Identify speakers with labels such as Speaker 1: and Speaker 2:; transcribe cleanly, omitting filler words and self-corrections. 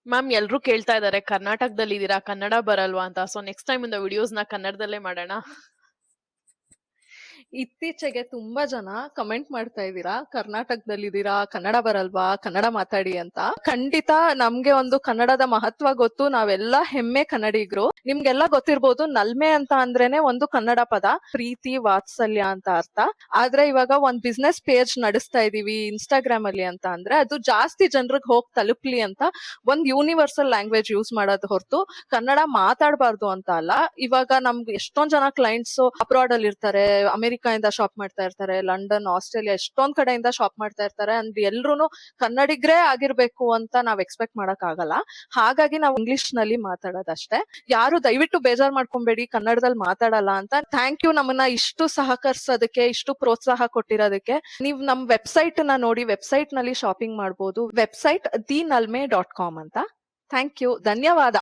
Speaker 1: Ma'am ಎಲ್ರೂ ಕೇಳ್ತಾ ಇದಾರೆ ಕರ್ನಾಟಕದಲ್ಲಿ ಇದೀರಾ ಕನ್ನಡ ಬರಲ್ವಾ ಅಂತ. ಸೊ ನೆಕ್ಸ್ಟ್ ಟೈಮ್ ಇಂದ ವಿಡಿಯೋಸ್ ನ ಕನ್ನಡದಲ್ಲೇ ಮಾಡೋಣ.
Speaker 2: ಇತ್ತೀಚೆಗೆ ತುಂಬಾ ಜನ ಕಮೆಂಟ್ ಮಾಡ್ತಾ ಇದ್ದೀರಾ ಕರ್ನಾಟಕದಲ್ಲಿದ್ದೀರಾ ಕನ್ನಡ ಬರಲ್ವಾ ಕನ್ನಡ ಮಾತಾಡಿ ಅಂತ. ಖಂಡಿತ ನಮ್ಗೆ ಒಂದು ಕನ್ನಡದ ಮಹತ್ವ ಗೊತ್ತು, ನಾವೆಲ್ಲ ಹೆಮ್ಮೆ ಕನ್ನಡಿಗರು. ನಿಮ್ಗೆಲ್ಲ ಗೊತ್ತಿರ್ಬೋದು, ನಲ್ಮೆ ಅಂತ ಅಂದ್ರೇನೆ ಒಂದು ಕನ್ನಡ ಪದ, ಪ್ರೀತಿ ವಾತ್ಸಲ್ಯ ಅಂತ ಅರ್ಥ. ಆದ್ರೆ ಇವಾಗ ಒಂದ್ ಬಿಸ್ನೆಸ್ ಪೇಜ್ ನಡೆಸ್ತಾ ಇದೀವಿ ಇನ್ಸ್ಟಾಗ್ರಾಮ್ ಅಲ್ಲಿ ಅಂತ ಅಂದ್ರೆ ಅದು ಜಾಸ್ತಿ ಜನರಿಗೆ ಹೋಗ್ ತಲುಪ್ಲಿ ಅಂತ ಒಂದ್ ಯೂನಿವರ್ಸಲ್ ಲ್ಯಾಂಗ್ವೇಜ್ ಯೂಸ್ ಮಾಡೋದು ಹೊರತು ಕನ್ನಡ ಮಾತಾಡಬಾರ್ದು ಅಂತ ಅಲ್ಲ. ಇವಾಗ ನಮ್ಗೆ ಎಷ್ಟೊಂದ್ ಜನ ಕ್ಲೈಂಟ್ಸ್ ಅಬ್ರಾಡ್ ಅಲ್ಲಿ ಇರ್ತಾರೆ, ಅಮೆರಿಕಾ ಇಂದ ಶಾಪ್ ಮಾಡ್ತಾ ಇರ್ತಾರೆ, ಲಂಡನ್ ಆಸ್ಟ್ರೇಲಿಯಾ ಎಷ್ಟೊಂದ್ ಕಡೆಯಿಂದ ಶಾಪ್ ಮಾಡ್ತಾ ಇರ್ತಾರೆ. ಅಂಡ್ ಎಲ್ರು ಕನ್ನಡಿಗರೇ ಆಗಿರ್ಬೇಕು ಅಂತ ನಾವ್ ಎಕ್ಸ್ಪೆಕ್ಟ್ ಮಾಡಕ್ ಆಗಲ್ಲ. ಹಾಗಾಗಿ ನಾವು ಇಂಗ್ಲಿಷ್ ನಲ್ಲಿ ಮಾತಾಡೋದಷ್ಟೇ. ಯಾರು ದಯವಿಟ್ಟು ಬೇಜಾರ್ ಮಾಡ್ಕೊಂಬೇಡಿ ಕನ್ನಡದಲ್ಲಿ ಮಾತಾಡಲ್ಲ ಅಂತ. ಥ್ಯಾಂಕ್ ಯು ನಮ್ಮನ್ನ ಇಷ್ಟು ಸಹಕರಿಸೋದಕ್ಕೆ, ಇಷ್ಟು ಪ್ರೋತ್ಸಾಹ ಕೊಟ್ಟಿರೋದಕ್ಕೆ. ನೀವು ನಮ್ ವೆಬ್ಸೈಟ್ ನ ನೋಡಿ, ವೆಬ್ಸೈಟ್ ನಲ್ಲಿ ಶಾಪಿಂಗ್ ಮಾಡಬಹುದು. ವೆಬ್ಸೈಟ್ thenalme.com ಅಂತ. ಥ್ಯಾಂಕ್ ಯು, ಧನ್ಯವಾದ.